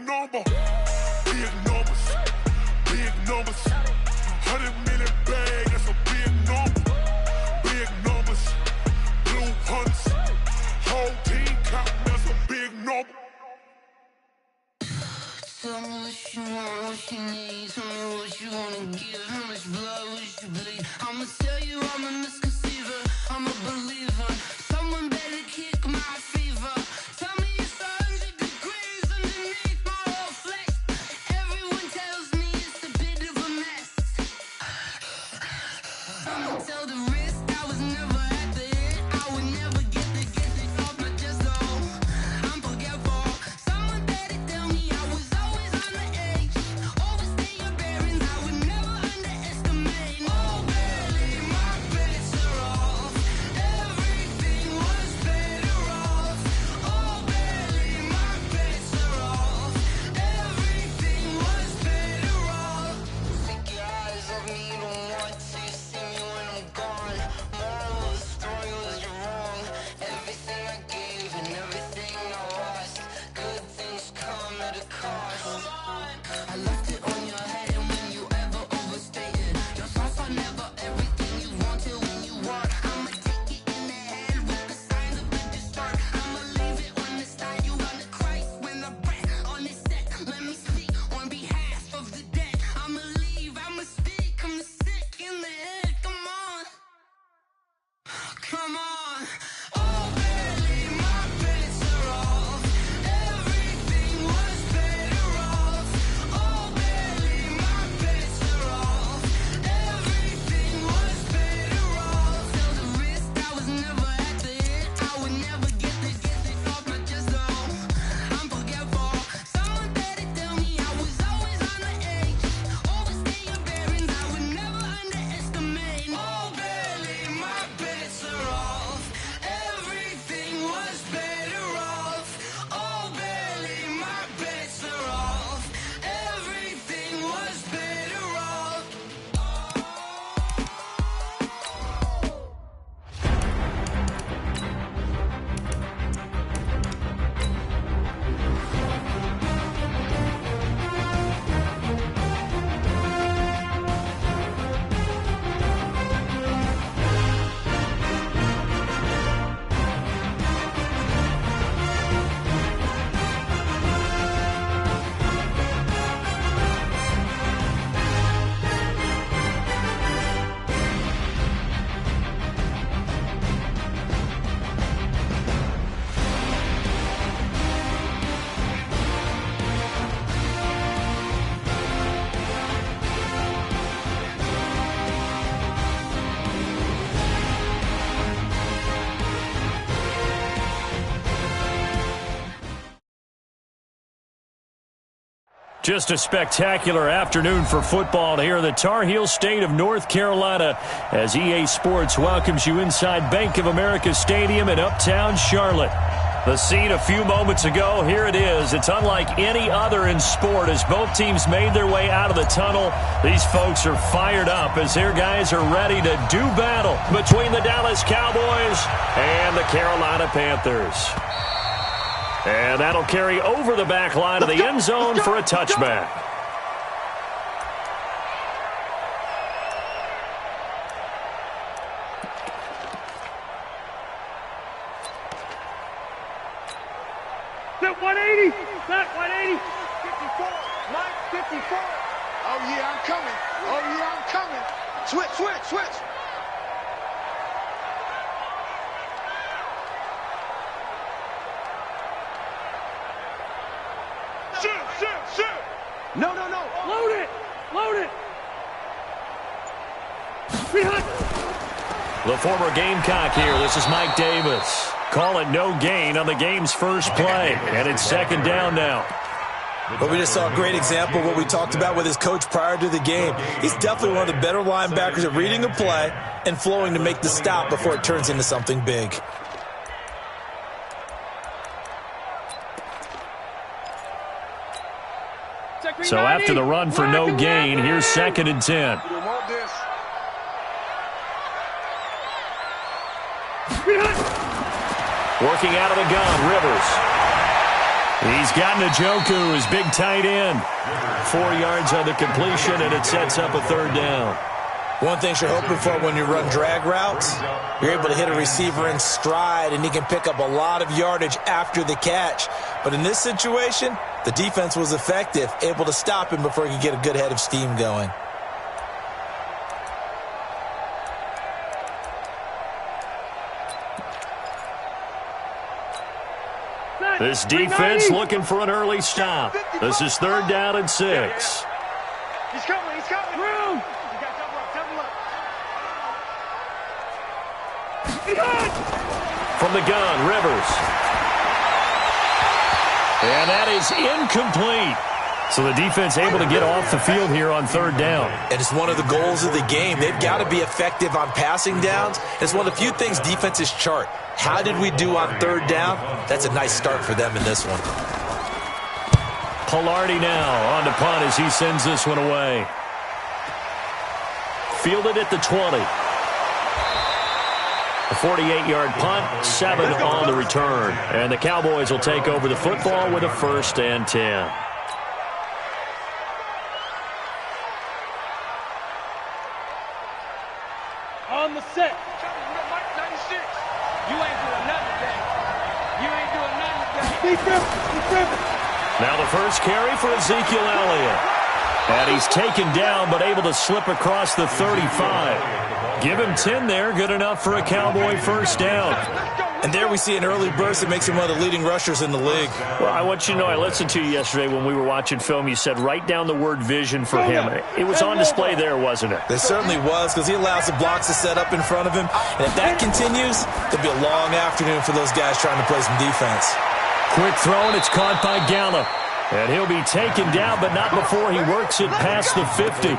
number. Big numbers. Big numbers. 100 million bag, that's a big number. Big numbers. Blue hunts. Whole team counting, that's a big number. Tell me what you want, what you need. Tell me what you wanna give. How much blood would you bleed? I'ma tell you I'm a misconceiver. I'm a believer. Someone better kick my fever. Tell me it's 100 degrees underneath my whole flesh. Everyone tells me it's a bit of a mess. I'ma tell the risk I was never at the hit. I would never get it off my chest though. I'm forgetful. Someone better tell me I was always on the edge. Overstay your bearings, I would never underestimate. Oh, barely, my bets are off. Everything was better off. Oh, barely, my bets are off. Everything was better off. Take your eyes off me, you don't want to see me when I'm gone. Moral of the story was you're wrong. Everything I gave and everything I lost. Good things come at a cost. I left it on your head, and when you ever overstated, your thoughts are never everything you wanted when you want. I'ma take it in the head with the signs of a distort. I'ma leave it on the side. You on the Christ when I breath on this set. Let me speak on behalf of the dead. I'ma leave, I'ma speak. I'm the sick in the head. Come on, come on. Oh, barely, my bets are off. Everything was better off. Oh, barely, my bets are off. Everything was better off. Tell the risk I was never at the hit. I would never get it off my chest though. I'm forgetful. Someone better tell me I was always on the edge. Overstay your bearings, I would never underestimate. Oh, barely, my bets are off. Everything was better off. Oh, barely, my bets are off. Everything was better off. Just a spectacular afternoon for football here in the Tar Heel state of North Carolina as EA Sports welcomes you inside Bank of America Stadium in Uptown Charlotte. The scene a few moments ago, here it is. It's unlike any other in sport as both teams made their way out of the tunnel. These folks are fired up as their guys are ready to do battle between the Dallas Cowboys and the Carolina Panthers. And that'll carry over the back line of the end zone for a touchback. Set 180. Set 180. 54. Mike, 54. Oh, yeah, I'm coming. Oh, yeah, I'm coming. Switch, switch, switch. Shoot. No. Load it. Behind. The former Gamecock here. This is Mike Davis. Call it no gain on the game's first play. And it's second down now. But we just saw a great example of what we talked about with his coach prior to the game. He's definitely one of the better linebackers at reading a play and flowing to make the stop before it turns into something big. So after the run for no gain, here's second and 10. Behind. Working out of the gun, Rivers. He's got Njoku, his big tight end. 4 yards on the completion, and it sets up a third down. One thing you're hoping for when you run drag routes, you're able to hit a receiver in stride, and he can pick up a lot of yardage after the catch. But in this situation, the defense was effective, able to stop him before he could get a good head of steam going. This defense looking for an early stop. This is 3rd down and 6. He's coming, he's coming. Room. You got double up. From the gun, Rivers. And that is incomplete. So the defense able to get off the field here on 3rd down. And it's one of the goals of the game. They've got to be effective on passing downs. It's one of the few things defenses chart. How did we do on 3rd down? That's a nice start for them in this one. Pilardi now on to punt as he sends this one away. Fielded at the 20. A 48-yard punt, 7 on the return. And the Cowboys will take over the football with a 1st and 10. On the set. 96. You ain't doing nothing today. You ain't doing nothing today. Deep rip. Now the first carry for Ezekiel Elliott. And he's taken down but able to slip across the 35. Give him 10 there. Good enough for a Cowboy 1st down. And there we see an early burst that makes him one of the leading rushers in the league. Well, I want you to know, I listened to you yesterday when we were watching film. You said write down the word vision for him. It was on display there, wasn't it? It certainly was, because he allows the blocks to set up in front of him. And if that continues, it'll be a long afternoon for those guys trying to play some defense. Quick throw, and it's caught by Gallup. And he'll be taken down, but not before he works it past the 50.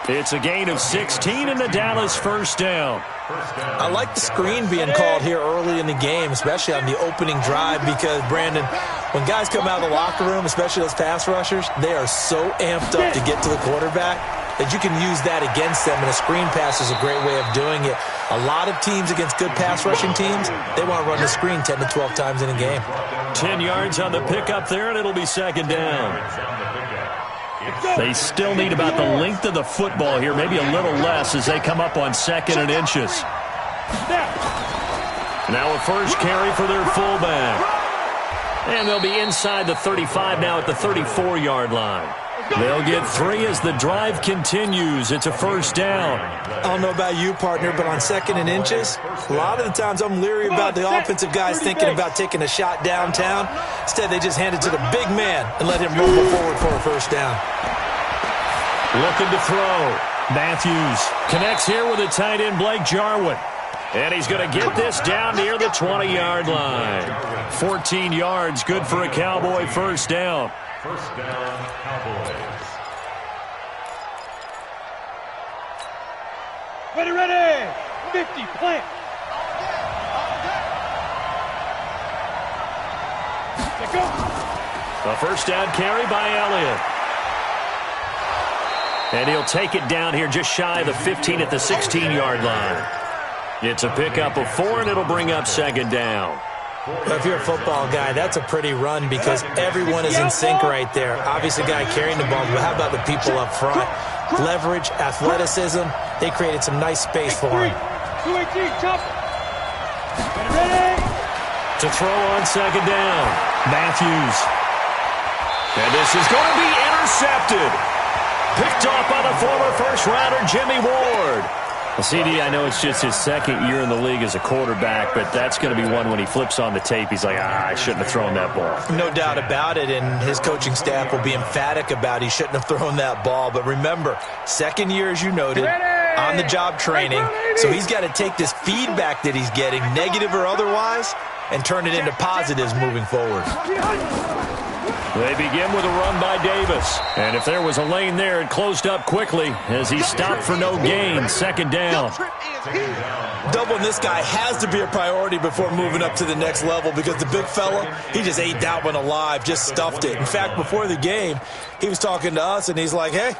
It's a gain of 16 and the Dallas 1st down. I like the screen being called here early in the game, especially on the opening drive, because, Brandon, when guys come out of the locker room, especially those pass rushers, they are so amped up to get to the quarterback that you can use that against them, and a screen pass is a great way of doing it. A lot of teams against good pass rushing teams, they want to run the screen 10 to 12 times in a game. 10 yards on the pickup there, and it'll be 2nd down. They still need about the length of the football here, maybe a little less as they come up on 2nd and inches. Now a first carry for their fullback. And they'll be inside the 35 now at the 34-yard line. They'll get 3 as the drive continues. It's a 1st down. I don't know about you, partner, but on 2nd and inches, a lot of the times I'm leery about the offensive guys thinking about taking a shot downtown. Instead, they just hand it to the big man and let him rumble forward for a 1st down. Looking to throw. Matthews connects here with a tight end, Blake Jarwin. And he's going to get this down near the 20-yard line. 14 yards, good for a Cowboy 1st down. 1st down, Cowboys. Ready. 50, plant. Go. A 1st down carry by Elliott. And he'll take it down here just shy of the 15 at the 16-yard line. It's a pickup of 4, and it'll bring up 2nd down. Well, if you're a football guy, that's a pretty run because everyone is in sync right there. Obviously, guy carrying the ball, but how about the people up front? Leverage, athleticism, they created some nice space for him. 218, chop. Ready. To throw on 2nd down, Matthews. And this is going to be intercepted. Picked off by the former first-rounder Jimmy Ward. Well, CD, I know it's just his 2nd year in the league as a quarterback, but that's going to be one when he flips on the tape. He's like, I shouldn't have thrown that ball. No doubt about it, and his coaching staff will be emphatic about he shouldn't have thrown that ball. But remember, 2nd year, as you noted, on-the-job training, so he's got to take this feedback that he's getting, negative or otherwise, and turn it into positives moving forward. They begin with a run by Davis. And if there was a lane there, it closed up quickly as he stopped for no gain. 2nd down. Doubling this guy has to be a priority before moving up to the next level because the big fella, he just ate that one alive, just stuffed it. In fact, before the game, he was talking to us, and he's like, hey,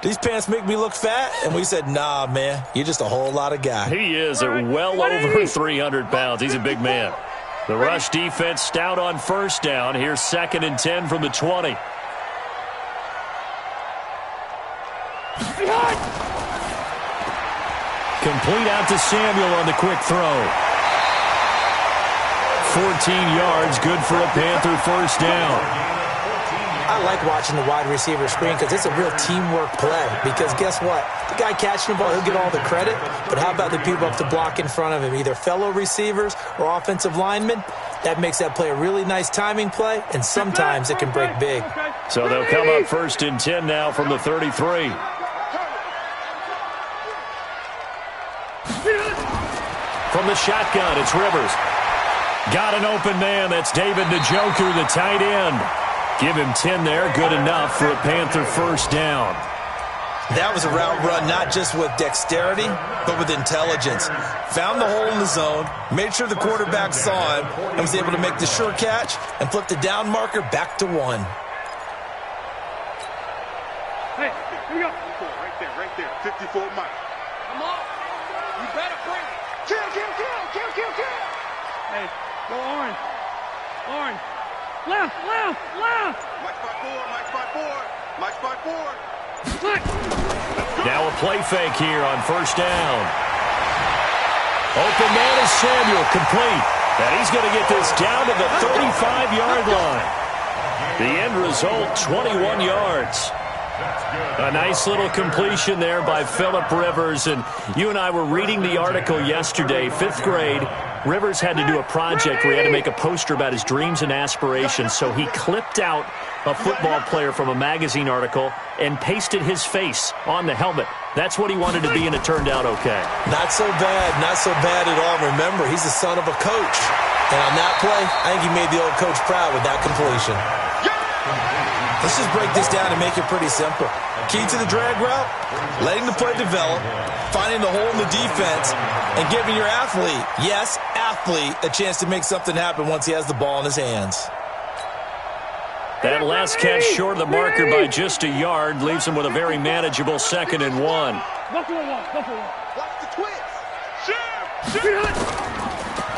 these pants make me look fat? And we said, nah, man, you're just a whole lot of guy. He is at well over 300 pounds. He's a big man. The rush defense stout on first down. Here's 2nd and 10 from the 20. Complete out to Samuel on the quick throw. 14 yards, good for a Panther first down. I like watching the wide receiver screen because it's a real teamwork play. Because guess what? The guy catching the ball, he'll get all the credit. But how about the people up to block in front of him, either fellow receivers or offensive linemen? That makes that play a really nice timing play, and sometimes it can break big. So they'll come up 1st and 10 now from the 33. From the shotgun, it's Rivers. Got an open man. That's David Njoku, the tight end. Give him 10 there. Good enough for a Panther first down. That was a route run not just with dexterity, but with intelligence. Found the hole in the zone, made sure the quarterback saw him, and was able to make the sure catch and flip the down marker back to 1. Hey, here we go. Right there. 54 Mike. Come on. You better bring it. Kill. Hey, go orange. Left. Mike spot 4. Now a play fake here on first down. Open man is Samuel, complete. And he's going to get this down to the 35-yard line. The end result, 21 yards. A nice little completion there by Phillip Rivers. And you and I were reading the article yesterday, 5th grade. Rivers had to do a project where he had to make a poster about his dreams and aspirations. So he clipped out a football player from a magazine article and pasted his face on the helmet. That's what he wanted to be, and it turned out okay. Not so bad at all. Remember, he's the son of a coach. And on that play, I think he made the old coach proud with that completion. Let's just break this down and make it pretty simple. Key to the drag route, letting the play develop, finding the hole in the defense, and giving your athlete, yes, athlete, a chance to make something happen once he has the ball in his hands. That last catch short of the marker by just a yard leaves him with a very manageable 2nd and 1. Go for one. Watch the twist.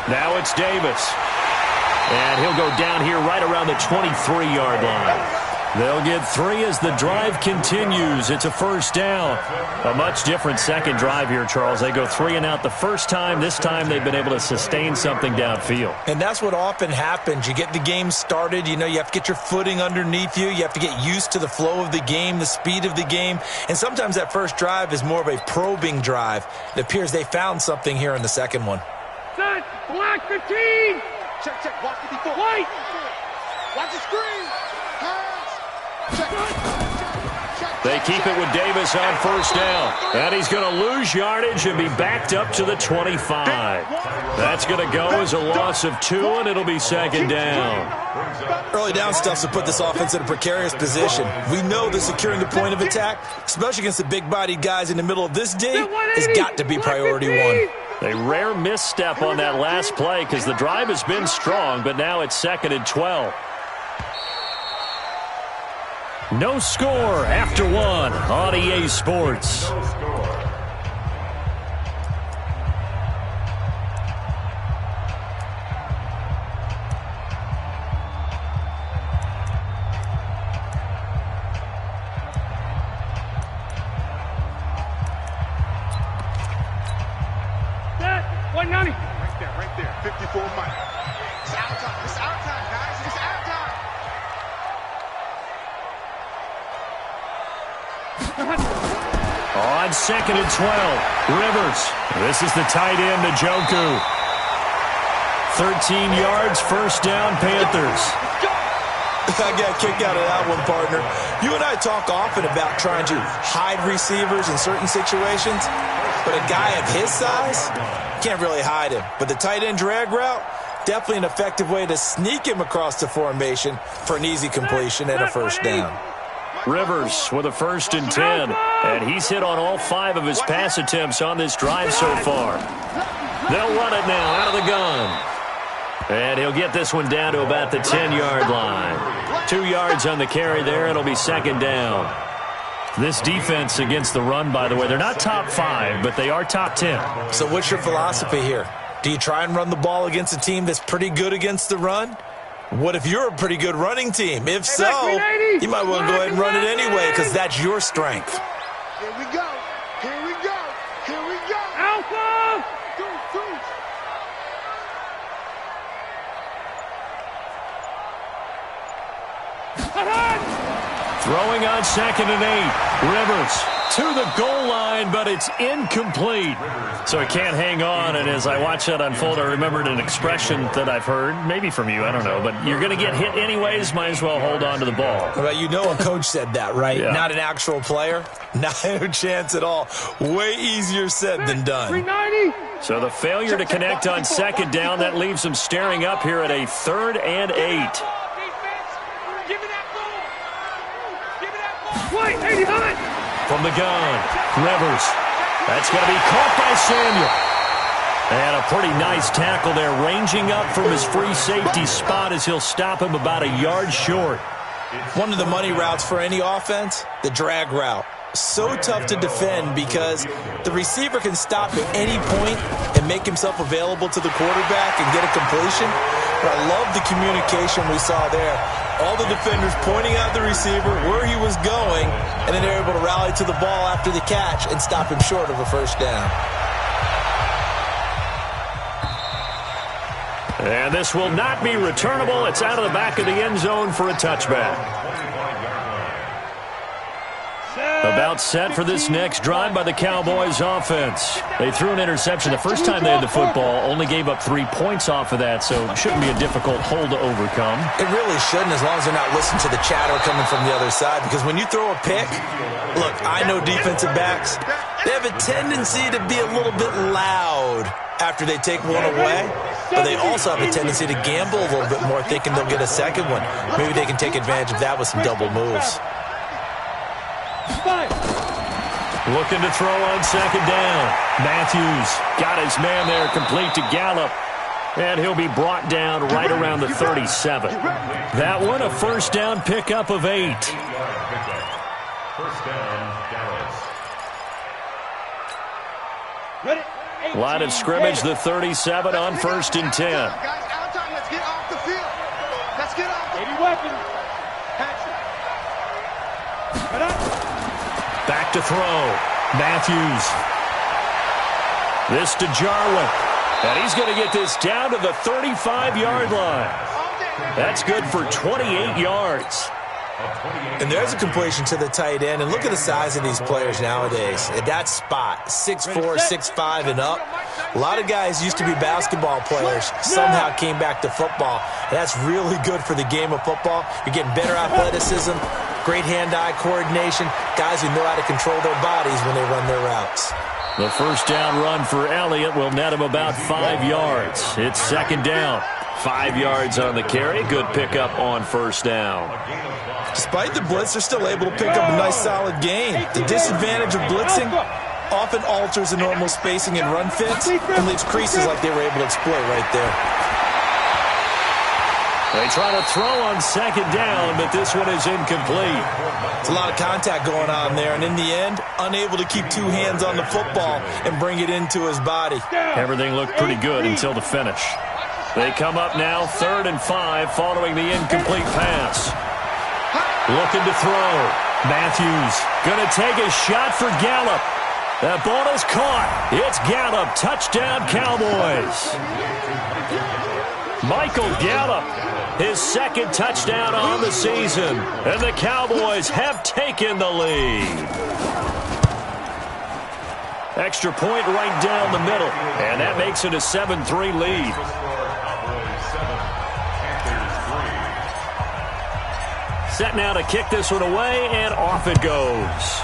Now it's Davis. And he'll go down here right around the 23-yard line. They'll get 3 as the drive continues. It's a first down. A much different second drive here, Charles. They go 3 and out the first time. This time they've been able to sustain something downfield. And that's what often happens. You get the game started. You know, you have to get your footing underneath you. You have to get used to the flow of the game, the speed of the game. And sometimes that first drive is more of a probing drive. It appears they found something here in the second one. Set. Black 15. Check. Watch 54. White. Watch the screen. Pass. They keep it with Davis on first down. And he's going to lose yardage and be backed up to the 25. That's going to go as a loss of 2, and it'll be 2nd down. Early down stuff to put this offense in a precarious position. We know that securing the point of attack, especially against the big-bodied guys in the middle of this day, has got to be priority 1. A rare misstep on that last play because the drive has been strong, but now it's 2nd and 12. No score after 1 on EA Sports. Set. 190. Right there. 54 Mike. It's our time, guys. It's our time. On 2nd and 12, Rivers. This is the tight end, Njoku. 13 yards, first down, Panthers. I got a kick out of that one, partner. You and I talk often about trying to hide receivers in certain situations, but a guy of his size can't really hide him. But the tight end drag route, definitely an effective way to sneak him across the formation for an easy completion and a first down. Rivers with a 1st and 10, and he's hit on all 5 of his pass attempts on this drive so far. They'll run it now out of the gun. And he'll get this one down to about the 10-yard line. 2 yards on the carry there. It'll be 2nd down. This defense against the run, by the way, they're not top 5, but they are top 10. So what's your philosophy here? Do you try and run the ball against a team that's pretty good against the run? What if you're a pretty good running team? If so, you might want to go ahead and run it anyway because that's your strength. Here we go. Here we go. Here we go. Alpha! Throwing on 2nd and 8. Rivers to the goal line, but it's incomplete. So he can't hang on, and as I watch that unfold, I remembered an expression that I've heard, maybe from you, I don't know, but you're going to get hit anyways, might as well hold on to the ball. Well, you know a coach said that, right? Yeah. Not an actual player. Not a chance at all. Way easier said than done. 390! So the failure to connect on 2nd down, that leaves him staring up here at a 3rd and 8. Give me that ball! Give me that ball! Wait, 80 high! From the gun, Rivers. That's going to be caught by Samuel. And a pretty nice tackle there, ranging up from his free safety spot as he'll stop him about a yard short. One of the money routes for any offense, the drag route. So tough to defend because the receiver can stop at any point and make himself available to the quarterback and get a completion. But I love the communication we saw there. All the defenders pointing out the receiver, where he was going, and then they're able to rally to the ball after the catch and stop him short of a first down. And this will not be returnable. It's out of the back of the end zone for a touchback. About set for this next drive by the Cowboys offense. They threw an interception the first time they had the football, only gave up 3 points off of that, so it shouldn't be a difficult hole to overcome. It really shouldn't, as long as they're not listening to the chatter coming from the other side, because when you throw a pick, look, I know defensive backs, they have a tendency to be a little bit loud after they take one away, but they also have a tendency to gamble a little bit more, thinking they'll get a second one. Maybe they can take advantage of that with some double moves. Looking to throw on 2nd down. Matthews got his man there, complete to Gallup. And he'll be brought down right around the 37. That one, a first down pickup of 8. Line of scrimmage, the 37 on 1st and 10. Guys, out time. Let's get off the field. Let's get off. 80 weapons. Back to throw. Matthews. This to Jarwin. And he's going to get this down to the 35-yard line. That's good for 28 yards. And there's a completion to the tight end. And look at the size of these players nowadays. At that spot, 6'4", 6'5", and up. A lot of guys used to be basketball players, somehow came back to football. And that's really good for the game of football. You're getting better athleticism, great hand-eye coordination, guys who know how to control their bodies when they run their routes. The first down run for Elliott will net him about 5 yards. It's 2nd down. 5 yards on the carry. Good pickup on first down. Despite the blitz, they're still able to pick up a nice solid gain. The disadvantage of blitzing often alters the normal spacing and run fits and leaves creases like they were able to exploit right there. They try to throw on 2nd down, but this one is incomplete. It's a lot of contact going on there, and in the end, unable to keep 2 hands on the football and bring it into his body. Everything looked pretty good until the finish. They come up now 3rd and 5 following the incomplete pass. Looking to throw. Matthews going to take a shot for Gallup. That ball is caught. It's Gallup. Touchdown, Cowboys. Michael Gallup, his 2nd touchdown on the season. And the Cowboys have taken the lead. Extra point right down the middle. And that makes it a 7-3 lead. Set now to kick this one away, and off it goes.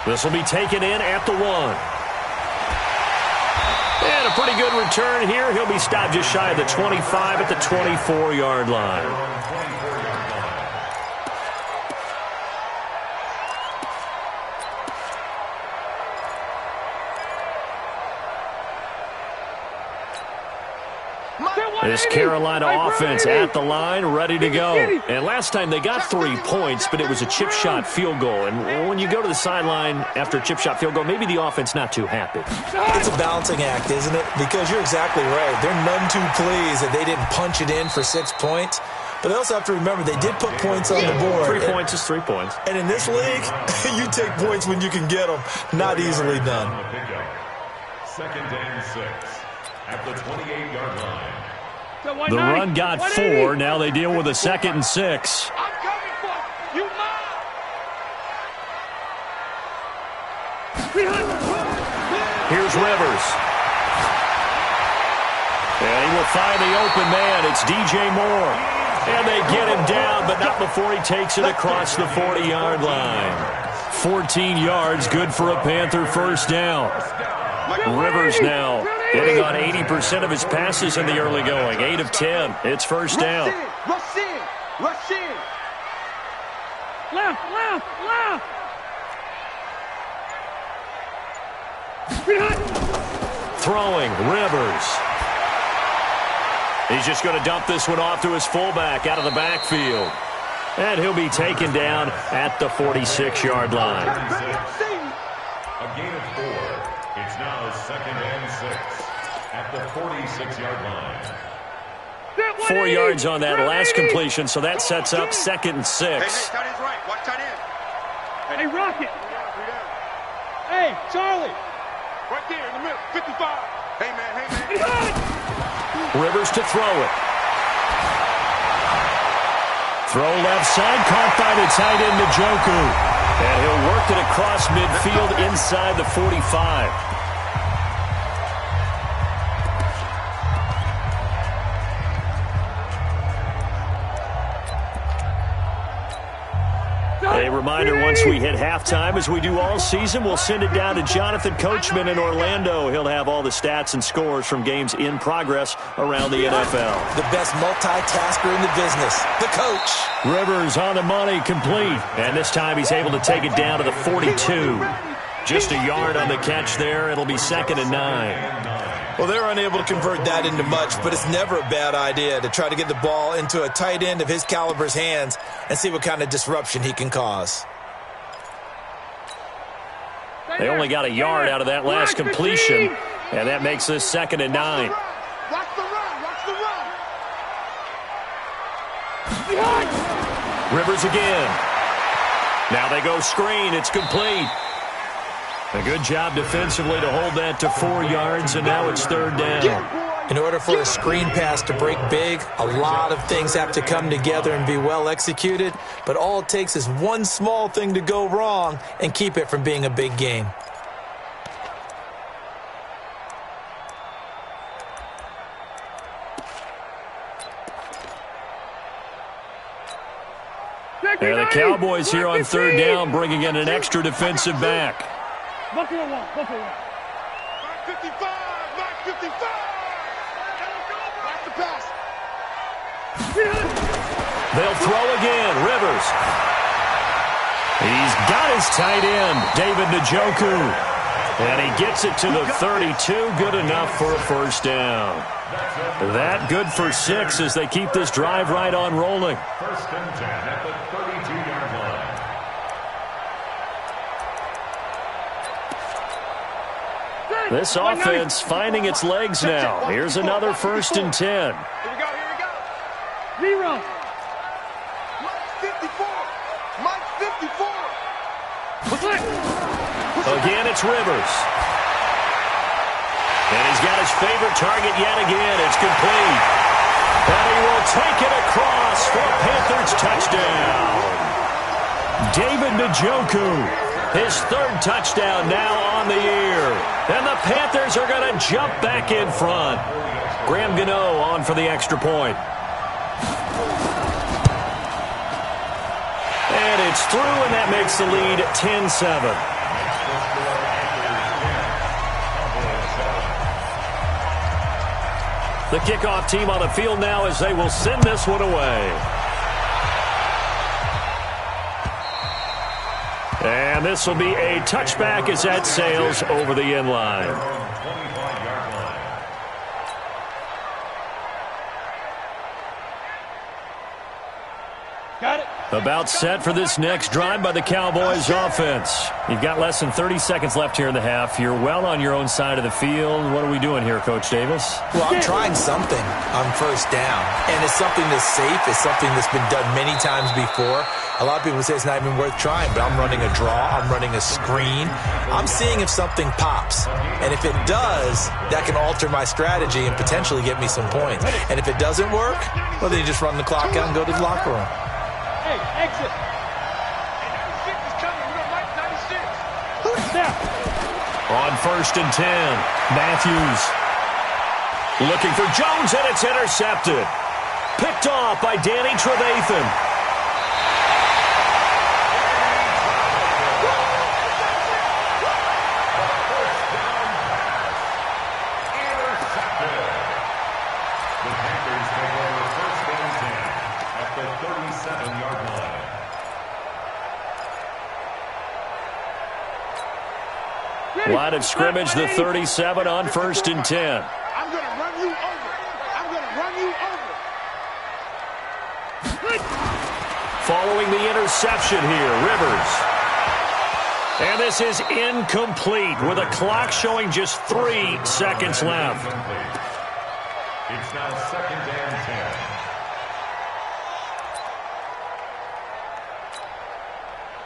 This will be taken in at the 1. And a pretty good return here. He'll be stopped just shy of the 25 at the 24-yard line. This Carolina offense at the line, ready to go. And last time they got 3 points, but it was a chip shot field goal. And when you go to the sideline after a chip shot field goal, maybe the offense not too happy. It's a balancing act, isn't it? Because you're exactly right. They're none too pleased that they didn't punch it in for 6 points. But they also have to remember they did put points on the board. 3 points is 3 points. And in this league, you take points when you can get them. Not easily done. Second and 6 at the 28-yard line. The run got 4. Now they deal with a 2nd and 6. I'm coming for you. You mine. Here's Rivers. And he will find the open man. It's DJ Moore. And they get him down, but not before he takes it across the 40-yard line. 14 yards, good for a Panther first down. Rivers now hitting on 80% of his passes in the early going. 8 of 10. It's first down. Rush in. Rush in. Left. Throwing, Rivers. He's just going to dump this one off to his fullback out of the backfield. And he'll be taken down at the 46-yard line. A gain of 4. It's now 2nd and 6 at the 46-yard line. 4 yards on that last completion, so that sets up 2nd and 6. Hey, tight end's right. Watch tight end. Hey, Rocket. Hey, Charlie. Right there in the middle. 55. Hey, man. Rivers to throw it. Throw left side, caught by the tight end Njoku. And he'll work it across midfield inside the 45. A reminder, once we hit halftime, as we do all season, we'll send it down to Jonathan Coachman in Orlando. He'll have all the stats and scores from games in progress around the NFL. The best multitasker in the business, the coach. Rivers on the money, complete. And this time he's able to take it down to the 42. Just a yard on the catch there. It'll be 2nd and 9. Well, they're unable to convert that into much, but it's never a bad idea to try to get the ball into a tight end of his caliber's hands and see what kind of disruption he can cause. They only got a yard out of that last completion, and that makes this 2nd and 9. Watch the run. Rivers again. Now they go screen. It's complete. A good job defensively to hold that to 4 yards, and now it's 3rd down. In order for a screen pass to break big, a lot of things have to come together and be well executed, but all it takes is one small thing to go wrong and keep it from being a big game. And the Cowboys here on 3rd down, bringing in an extra defensive back. Buffalo 1. 55. 55. Watch the pass. They'll throw again. Rivers. He's got his tight end, David Njoku. And he gets it to the 32. Good enough for a first down. That good for 6 as they keep this drive right on rolling. 1st and 10 at the 32-yard line. This offense finding its legs now. Here's another 1st and 10. Here we go. Zero. Mike 54. Again, it's Rivers. And he's got his favorite target yet again. It's complete. And he will take it across for a Panthers touchdown. David Njoku, his 3rd touchdown now on the year. And the Panthers are going to jump back in front. Graham Gano on for the extra point. And it's through, and that makes the lead 10-7. The kickoff team on the field now as they will send this one away. And this will be a touchback as that sails over the end line. Got it. About set for this next drive by the Cowboys offense. You've got less than 30 seconds left here in the half. You're well on your own side of the field. What are we doing here, Coach Davis? Well, I'm trying something on first down, and it's something that's safe. It's something that's been done many times before. A lot of people say it's not even worth trying, but I'm running a draw. I'm running a screen. I'm seeing if something pops, and if it does, that can alter my strategy and potentially get me some points. And if it doesn't work, well, then you just run the clock out and go to the locker room. Hey, exit. 96 is coming. We're right 96. Snap. On 1st and 10, Matthews looking for Jones, and it's intercepted. Picked off by Danny Trevathan. Line of scrimmage, the 37 on 1st and 10. I'm going to run you over. I'm going to run you over. Following the interception here, Rivers. And this is incomplete with a clock showing just 3 seconds left. It's now 2nd and 10.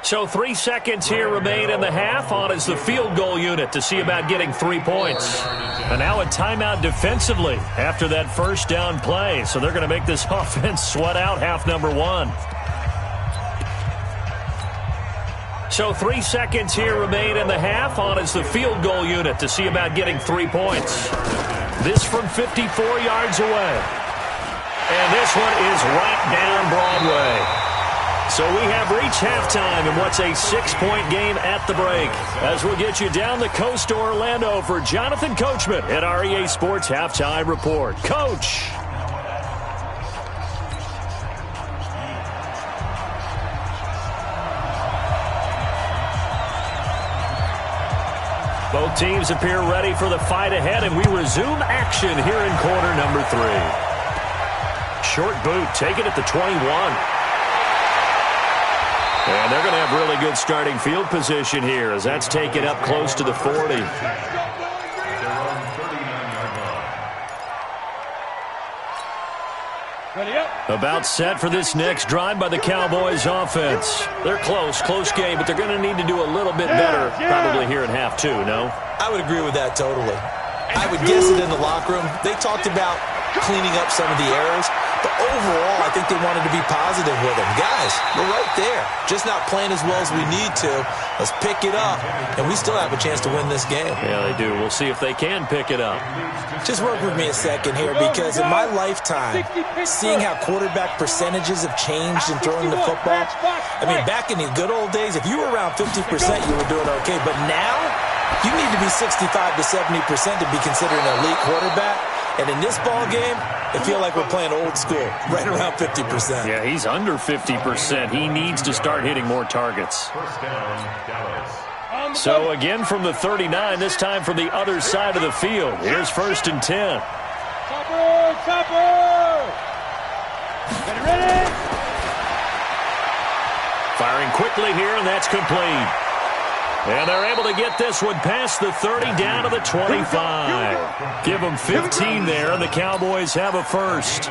So 3 seconds here remain in the half. On is the field goal unit to see about getting 3 points. And now a timeout defensively after that first down play. So they're going to make this offense sweat out half number 1. So 3 seconds here remain in the half. On is the field goal unit to see about getting 3 points. This from 54 yards away. And this one is right down Broadway. So we have reached halftime in what's a 6-point game at the break. As we'll get you down the coast to Orlando for Jonathan Coachman at our EA Sports Halftime Report. Coach. Both teams appear ready for the fight ahead, and we resume action here in quarter number 3. Short boot taken at the 21. And they're going to have really good starting field position here as that's taken up close to the 40. About set for this next drive by the Cowboys offense. They're close game, but they're going to need to do a little bit better probably here in half 2, no? I would agree with that totally. I would guess it in the locker room. They talked about cleaning up some of the errors. But overall, I think they wanted to be positive with them. Guys, we're right there. Just not playing as well as we need to. Let's pick it up, and we still have a chance to win this game. Yeah, they do. We'll see if they can pick it up. Just work with me a second here, because in my lifetime, seeing how quarterback percentages have changed in throwing the football, I mean, back in the good old days, if you were around 50%, you were doing okay. But now, you need to be 65 to 70% to be considered an elite quarterback. And in this ball game, I feel like we're playing old school, right around 50%. Yeah, he's under 50%. He needs to start hitting more targets. First down, Dallas. So again from the 39, this time from the other side of the field. Here's 1st and 10. Chopper! Get ready! Firing quickly here, and that's complete. And they're able to get this one past the 30 down to the 25. Give them 15 there, and the Cowboys have a first.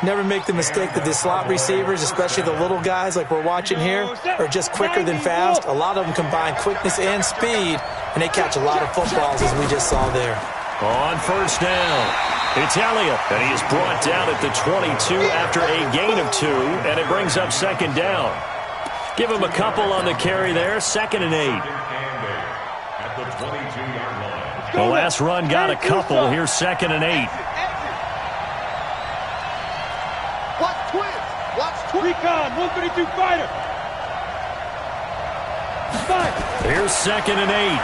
Never make the mistake that the slot receivers, especially the little guys like we're watching here, are just quicker than fast. A lot of them combine quickness and speed, and they catch a lot of footballs, as we just saw there. On first down, it's Elliott, and he is brought down at the 22 after a gain of 2, and it brings up 2nd down. Give him a couple on the carry there, 2nd and 8. At the 22-yard line. The last run got a couple. Here's 2nd and 8. Watch twins. Watch twins. Recon, 132 fighter. Here's 2nd and 8.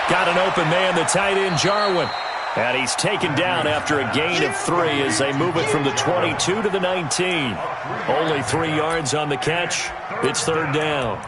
Got an open man, the tight end, Jarwin. And he's taken down after a gain of 3 as they move it from the 22 to the 19. Only 3 yards on the catch. It's 3rd down.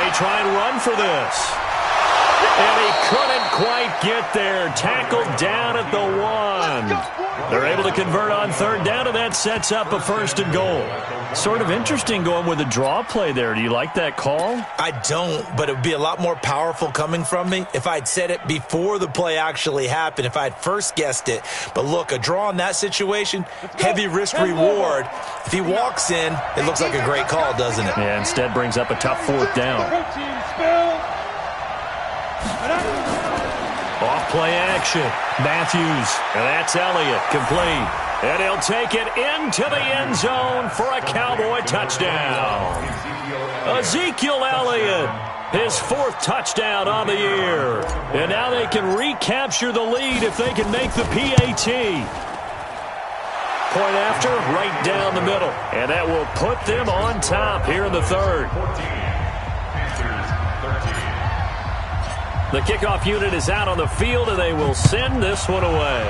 may try and run for this. And he couldn't quite get there. Tackled down at the 1. They're able to convert on third down, and that sets up a 1st and goal. Sort of interesting going with a draw play there. Do you like that call? I don't, but it would be a lot more powerful coming from me if I'd said it before the play actually happened, if I'd first guessed it. But look, a draw in that situation, heavy risk reward. If he walks in, it looks like a great call, doesn't it? Yeah, instead brings up a tough 4th down. Off play action. Matthews. And that's Elliott. Complete. And he'll take it into the end zone for a Cowboy touchdown. Ezekiel Elliott, his 4th touchdown on the year. And now they can recapture the lead if they can make the PAT. Point after, right down the middle. And that will put them on top here in the 3rd. The kickoff unit is out on the field, and they will send this one away.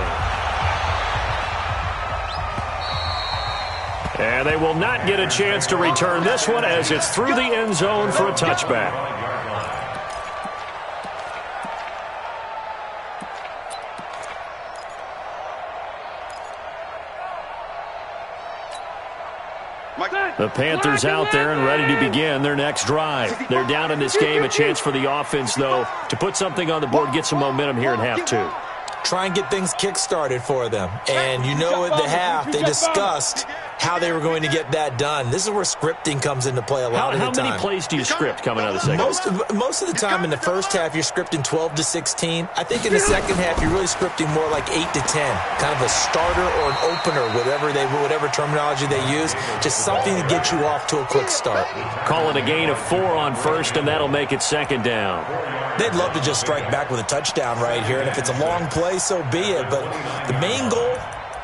And they will not get a chance to return this one as it's through the end zone for a touchback. The Panthers out there and ready to begin their next drive. They're down in this game. A chance for the offense, though, to put something on the board, get some momentum here in half 2. Try and get things kick-started for them. And you know at the half, they discussed how they were going to get that done. This is where scripting comes into play a lot of the time. How many plays do you script coming out of the second? Most of the time in the first half, you're scripting 12 to 16. I think in the second half, you're really scripting more like 8 to 10. Kind of a starter or an opener, whatever terminology they use. Just something to get you off to a quick start. Call it a gain of 4 on first, and that'll make it 2nd down. They'd love to just strike back with a touchdown right here. And if it's a long play, so be it. But the main goal,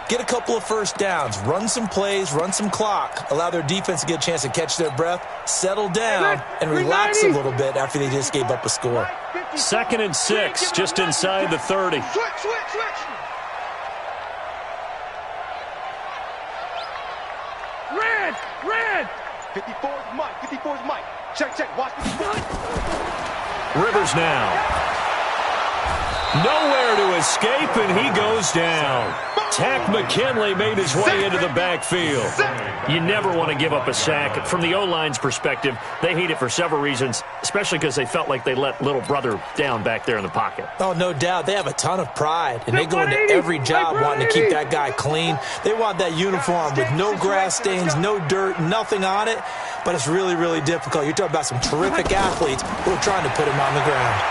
get a couple of first downs, run some plays, run some clock, allow their defense to get a chance to catch their breath, settle down, and relax a little bit after they just gave up a score. 2nd and 6, just inside the 30. Red! 54's Mike. Check. Watch the Rivers now. Nowhere to escape, and he goes down. Tack McKinley made his way into the backfield. You never want to give up a sack. From the O-line's perspective, they hate it for several reasons, especially because they felt like they let little brother down back there in the pocket. Oh, no doubt. They have a ton of pride, and they go into every job wanting to keep that guy clean. They want that uniform with no grass stains, no dirt, nothing on it, but it's really, really difficult. You're talking about some terrific athletes who are trying to put him on the ground.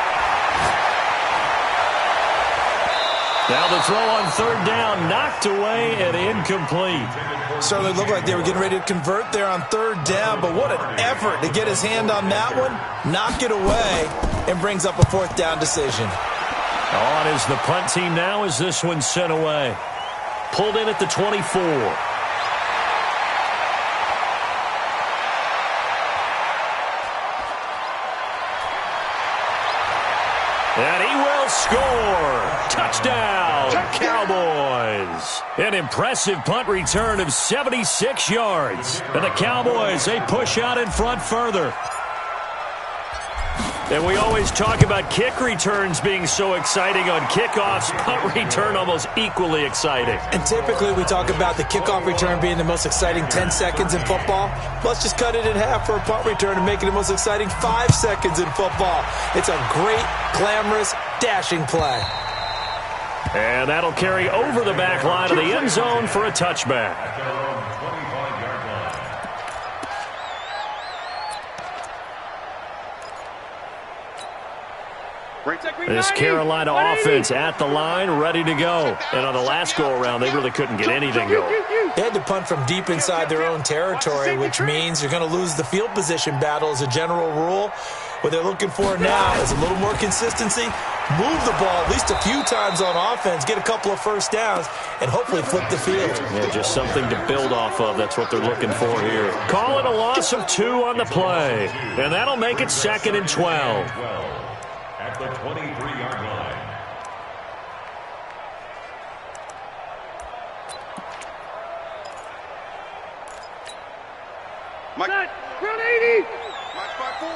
Now the throw on 3rd down, knocked away and incomplete. Certainly looked like they were getting ready to convert there on 3rd down, but what an effort to get his hand on that one, knock it away, and brings up a 4th down decision. On is the punt team now as this one's sent away. Pulled in at the 24. And he will score. Touchdown, Cowboys. An impressive punt return of 76 yards. And the Cowboys, they push out in front further. And we always talk about kick returns being so exciting on kickoffs. Punt return almost equally exciting. And typically we talk about the kickoff return being the most exciting 10 seconds in football. Let's just cut it in half for a punt return and make it the most exciting 5 seconds in football. It's a great, glamorous, dashing play. And that'll carry over the back line of the end zone for a touchback. This Carolina offense at the line, ready to go. And on the last go-around, they really couldn't get anything going. They had to punt from deep inside their own territory, which means you're going to lose the field position battle as a general rule. What they're looking for now is a little more consistency, move the ball at least a few times on offense, get a couple of first downs, and hopefully flip the field. Yeah, just something to build off of. That's what they're looking for here. Call it a loss of 2 on the play. And that'll make it 2nd and 12. At the 23-yard line. Mike. Ground 80. Mike 5-4.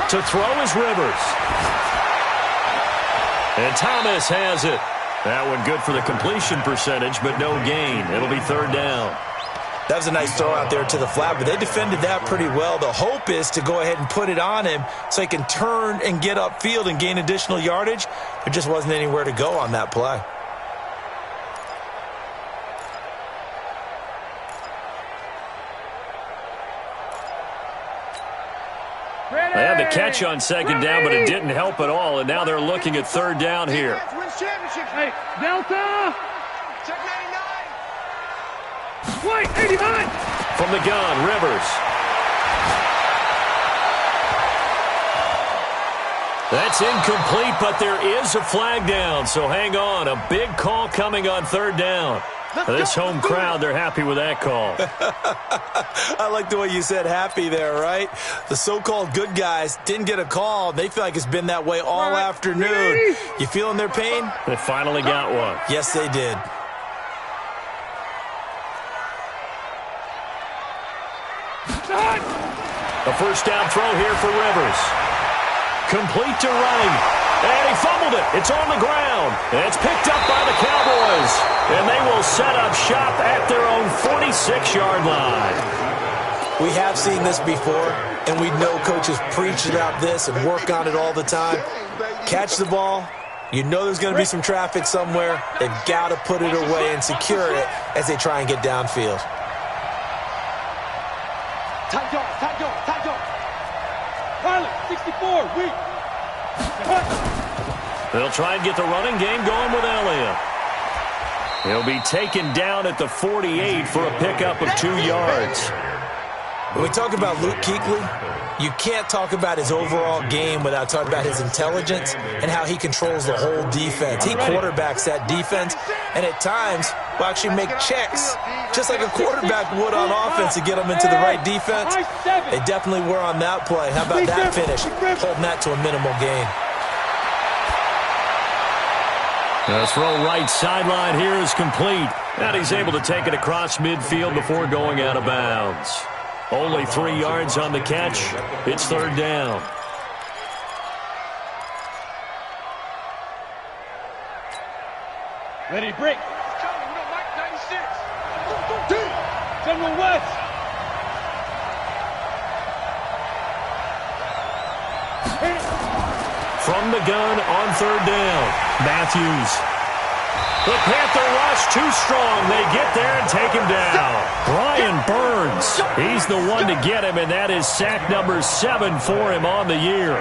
To throw is Rivers. And Thomas has it. That one good for the completion percentage, but no gain. It'll be third down. That was a nice throw out there to the flat, but they defended that pretty well. The hope is to go ahead and put it on him so he can turn and get upfield and gain additional yardage. There just wasn't anywhere to go on that play. They had the catch on second down, but it didn't help at all, and now they're looking at third down here. Hey, Delta! Check 99! Wait, 89! From the gun, Rivers. That's incomplete, but there is a flag down, so hang on. A big call coming on third down. This home crowd, they're happy with that call. I like the way you said happy there, right? The so-called good guys didn't get a call. They feel like it's been that way all afternoon. You feeling their pain? They finally got one. Yes, they did. A first down throw here for Rivers. Complete to running. And he fumbled it. It's on the ground. And it's picked up by the Cowboys. And they will set up shop at their own 46-yard line. We have seen this before, and we know coaches preach about this and work on it all the time. Catch the ball. You know there's going to be some traffic somewhere. They've got to put it away and secure it as they try and get downfield. Tight dog. Harley, 64, weak. They'll try and get the running game going with Elliott. He'll be taken down at the 48 for a pickup of 2 yards. When we talk about Luke Kuechly, you can't talk about his overall game without talking about his intelligence and how he controls the whole defense. He quarterbacks that defense, and at times will actually make checks, just like a quarterback would on offense to get them into the right defense. They definitely were on that play. How about that finish? Holding that to a minimal gain. The throw right sideline here is complete. And he's able to take it across midfield before going out of bounds. Only 3 yards on the catch. It's third down. Ready, break. General West. From the gun on third down, Matthews. The Panther rush too strong. They get there and take him down. Brian Burns, he's the one to get him, and that is sack number 7 for him on the year.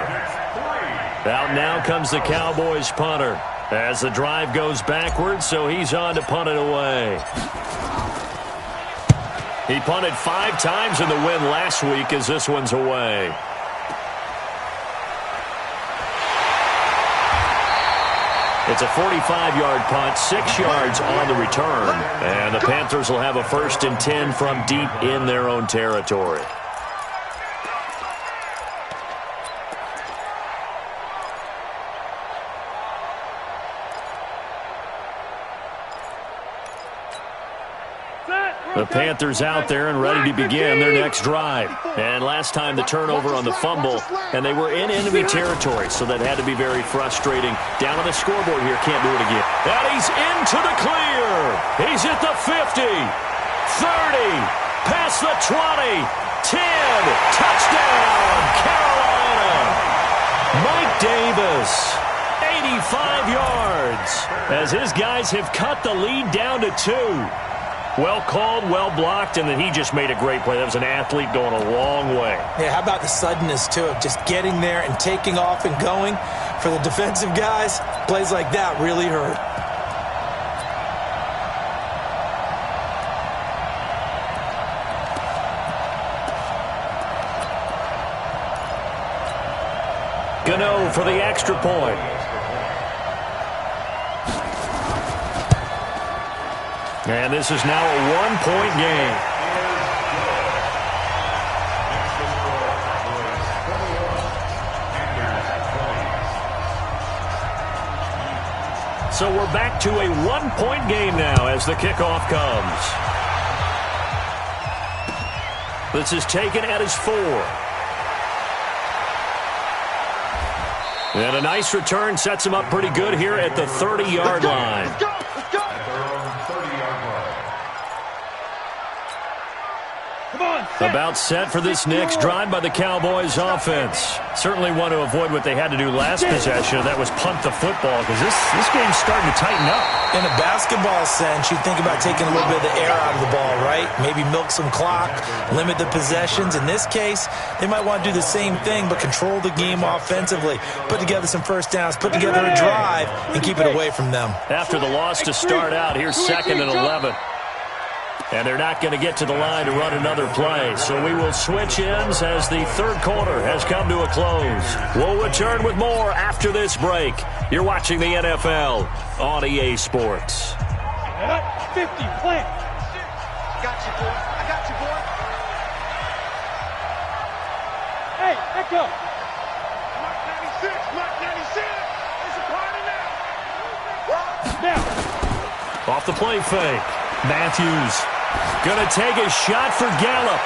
Out now comes the Cowboys punter as the drive goes backwards, so he's on to punt it away. He punted 5 times in the win last week as this one's away. It's a 45-yard punt, 6 yards on the return, and the Panthers will have a 1st and 10 from deep in their own territory. The Panthers out there and ready to begin their next drive. And last time the turnover on the fumble, and they were in enemy territory, so that had to be very frustrating. Down on the scoreboard here, can't do it again. And he's into the clear. He's at the 50, 30, past the 20, 10, touchdown, Carolina. Mike Davis, 85 yards, as his guys have cut the lead down to 2. Well called, well blocked, and then he just made a great play. That was an athlete going a long way. Yeah, how about the suddenness, too, of just getting there and taking off and going? For the defensive guys, plays like that really hurt. Gano for the extra point. And this is now a 1-point game. So we're back to a 1-point game now as the kickoff comes. This is taken at his 4. And a nice return sets him up pretty good here at the 30-yard line. Let's go. Let's go. Come on. About set for this next drive by the Cowboys offense. Certainly want to avoid what they had to do last possession. That was punt the football because this game's starting to tighten up. In a basketball sense, you think about taking a little bit of the air out of the ball, right? Maybe milk some clock, limit the possessions. In this case, they might want to do the same thing but control the game offensively. Put together some first downs, put together a drive, and keep it away from them. After the loss to start out, here's 2nd and 11. And they're not going to get to the line to run another play. So we will switch ends as the third quarter has come to a close. We'll return with more after this break. You're watching the NFL on EA Sports. 50, plant. Got you, boy. I got you, boy. Hey, echo. Mark 96, Mark 96. It's a party now. Now. Off the play fake. Matthews going to take a shot for Gallup.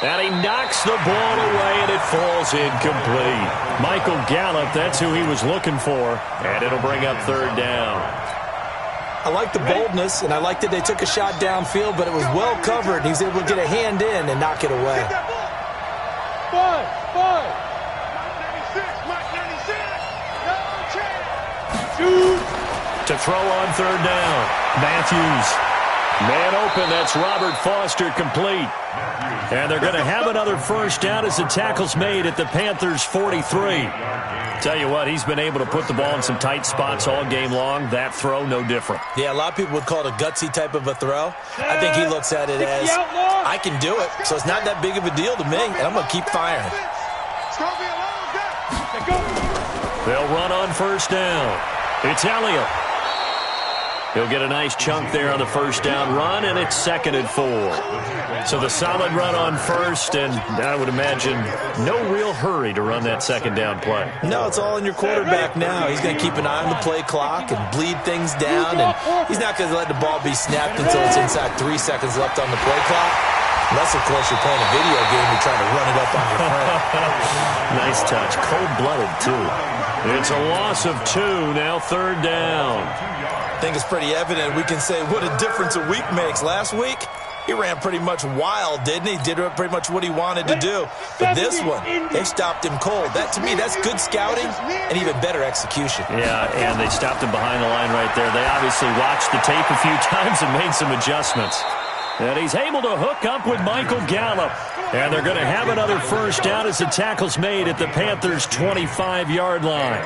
And he knocks the ball away, and it falls incomplete. Michael Gallup, that's who he was looking for. And it'll bring up 3rd down. I like the boldness, and I like that they took a shot downfield, but it was well covered. He was able to get a hand in and knock it away. Five. Mark 96, Mark 96. No chance. Shoot. To throw on 3rd down. Matthews. Man open, that's Robert Foster, complete. And they're going to have another first down as the tackle's made at the Panthers' 43. Tell you what, he's been able to put the ball in some tight spots all game long. That throw, no different. Yeah, a lot of people would call it a gutsy type of a throw. I think he looks at it as, I can do it, so it's not that big of a deal to me, and I'm going to keep firing. It's going to be a long day. Go. They'll run on first down. It's Elliott. He'll get a nice chunk there on the first down run, and it's 2nd and 4. So the solid run on first, and I would imagine no real hurry to run that 2nd down play. No, it's all in your quarterback now. He's going to keep an eye on the play clock and bleed things down, and he's not going to let the ball be snapped until it's inside 3 seconds left on the play clock. Unless, of course, you're playing a video game, you're trying to run it up on your friend. Nice touch. Cold-blooded, too. It's a loss of 2, now 3rd down. I think it's pretty evident. We can say what a difference a week makes. Last week, he ran pretty much wild, didn't he? Did pretty much what he wanted to do. But this one, they stopped him cold. That, to me, that's good scouting and even better execution. Yeah, and they stopped him behind the line right there. They obviously watched the tape a few times and made some adjustments. And he's able to hook up with Michael Gallup. And they're going to have another first down as the tackle's made at the Panthers' 25-yard line.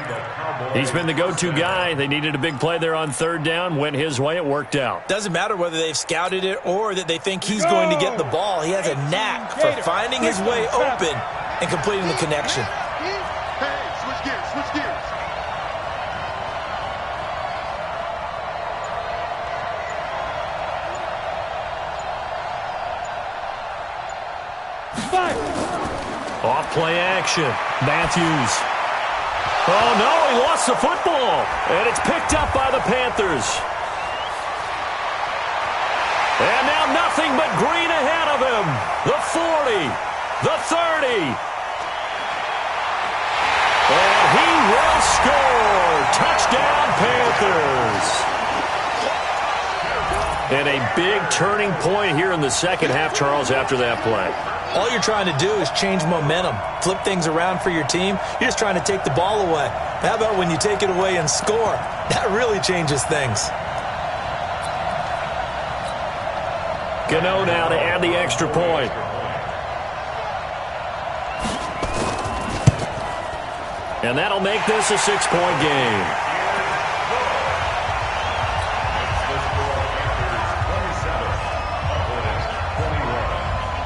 He's been the go-to guy. They needed a big play there on 3rd down. Went his way. It worked out. Doesn't matter whether they've scouted it or that they think he's going to get the ball. He has a knack for finding his way open and completing the connection. Hey, switch gears, switch gears. Off play action. Matthews. Oh, no, he lost the football. And it's picked up by the Panthers. And now nothing but green ahead of him. The 40, the 30. And he will score. Touchdown, Panthers. And a big turning point here in the second half, Charles, after that play. All you're trying to do is change momentum, flip things around for your team. You're just trying to take the ball away. How about when you take it away and score? That really changes things. Gano now to add the extra point. And that'll make this a 6-point game.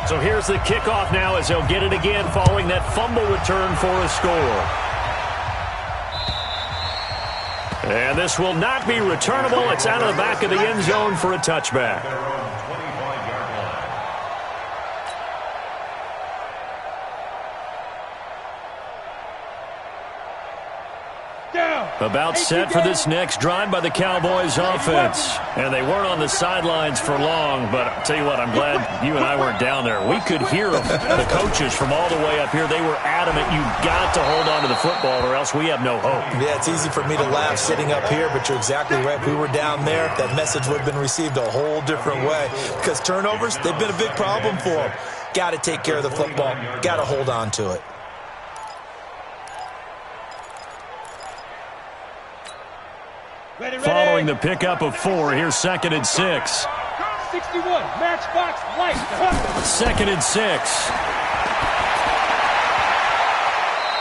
So here's the kickoff now as they'll get it again following that fumble return for a score. And this will not be returnable. It's out of the back of the end zone for a touchback. Down. About set for this next drive by the Cowboys offense. And they weren't on the sidelines for long, but I'll tell you what, I'm glad you and I weren't down there. We could hear them, the coaches from all the way up here. They were adamant, you've got to hold on to the football or else we have no hope. Yeah, it's easy for me to laugh sitting up here, but you're exactly right. If we were down there, that message would have been received a whole different way. Because turnovers, they've been a big problem for them. Got to take care of the football. Got to hold on to it. Following the pickup of 4, here's 2nd and 6. 61, matchbox light. 2nd and 6.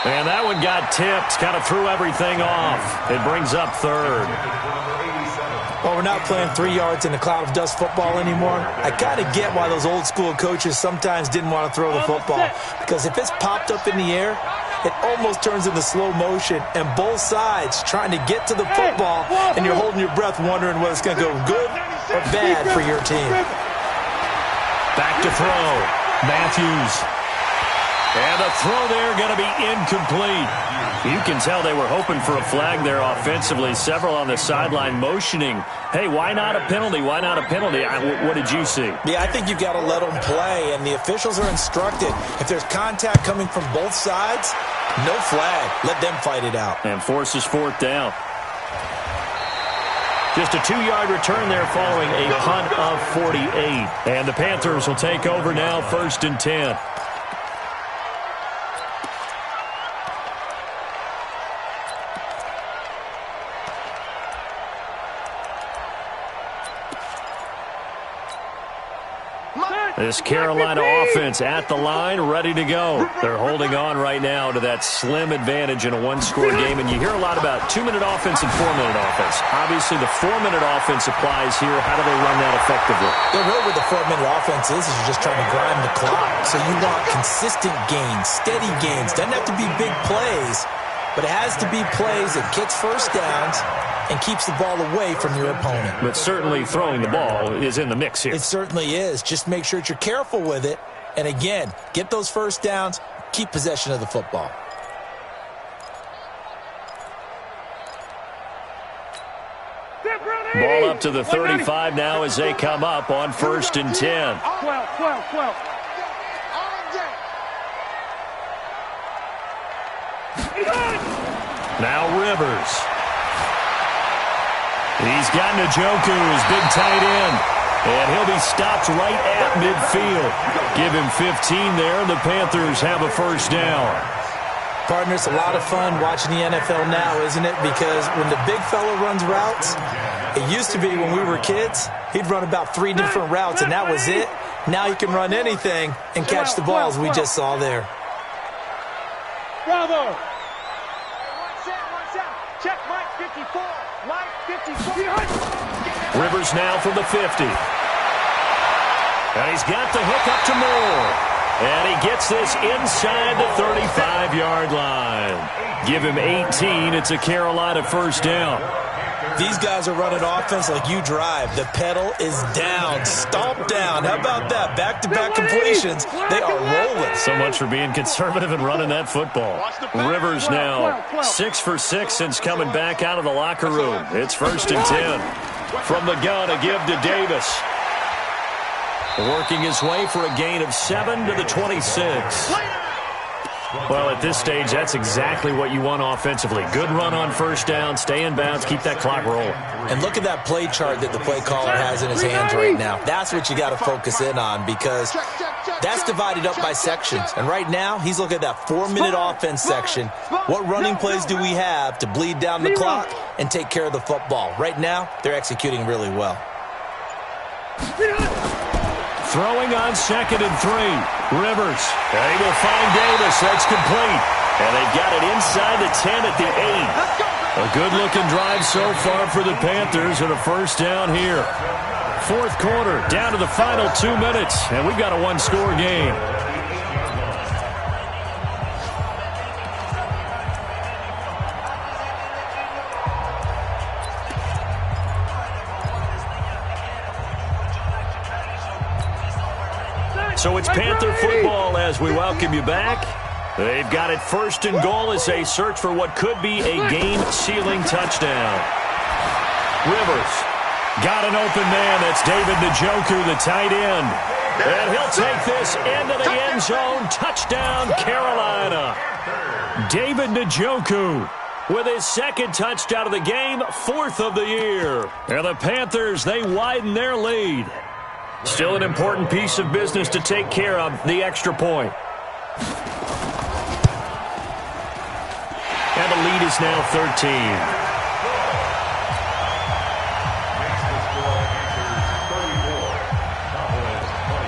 And that one got tipped, kind of threw everything off. It brings up 3rd. Well, we're not playing 3 yards in a cloud of dust football anymore. I kind of get why those old school coaches sometimes didn't want to throw the football. Because if it's popped up in the air, it almost turns into slow motion, and both sides trying to get to the football, and you're holding your breath wondering whether it's going to go good or bad for your team. Back to throw. Matthews. And the throw there going to be incomplete. You can tell they were hoping for a flag there offensively. Several on the sideline motioning. Hey, why not a penalty? Why not a penalty? What did you see? Yeah, I think you've got to let them play, and the officials are instructed. If there's contact coming from both sides, no flag. Let them fight it out. And forces 4th down. Just a 2-yard return there following a punt of 48. And the Panthers will take over now, 1st and 10. This Carolina offense at the line, ready to go. They're holding on right now to that slim advantage in a one-score game. And you hear a lot about 2-minute offense and 4-minute offense. Obviously, the 4-minute offense applies here. How do they run that effectively? The real with the 4-minute offense is you're just trying to grind the clock. So you want consistent gains, steady gains. Doesn't have to be big plays, but it has to be plays that gets first downs and keeps the ball away from your opponent. But certainly throwing the ball is in the mix here. It certainly is. Just make sure that you're careful with it. And again, get those first downs, keep possession of the football. Ball up to the 35 now as they come up on 1st and 10. 12. Now Rivers. He's got Njoku, his big tight end. And he'll be stopped right at midfield. Give him 15 there, and the Panthers have a 1st down. Partner, it's a lot of fun watching the NFL now, isn't it? Because when the big fella runs routes, it used to be when we were kids, he'd run about 3 different routes, and that was it. Now he can run anything and catch the balls we just saw there. Bravo! Check Mike 54. Mike 54. Rivers now from the 50. And he's got the hook up to Moore. And he gets this inside the 35-yard line. Give him 18. It's a Carolina 1st down. These guys are running offense like you drive. The pedal is down, stomp down. How about that? Back-to-back completions. They are rolling. So much for being conservative and running that football. Rivers now 6 for 6 since coming back out of the locker room. It's 1st and 10. From the gun, a give to Davis. Working his way for a gain of 7 to the 26. Well, at this stage, that's exactly what you want offensively. Good run on 1st down, stay in bounds, keep that clock rolling. And look at that play chart that the play caller has in his hands right now. That's what you got to focus in on because that's divided up by sections. And right now, he's looking at that 4-minute offense section. What running plays do we have to bleed down the clock and take care of the football? Right now, they're executing really well. Throwing on 2nd and 3. Rivers. And he will find Davis. That's complete. And they've got it inside the 10 at the 8. A good-looking drive so far for the Panthers and a 1st down here. 4th quarter, down to the final 2 minutes. And we've got a one-score game. So it's Panther football as we welcome you back. They've got it first and goal as they search for what could be a game-sealing touchdown. Rivers got an open man. That's David Njoku, the tight end. And he'll take this into the end zone. Touchdown, Carolina. David Njoku with his second touchdown of the game, fourth of the year. And the Panthers, they widen their lead. Still an important piece of business to take care of, the extra point. And the lead is now 13.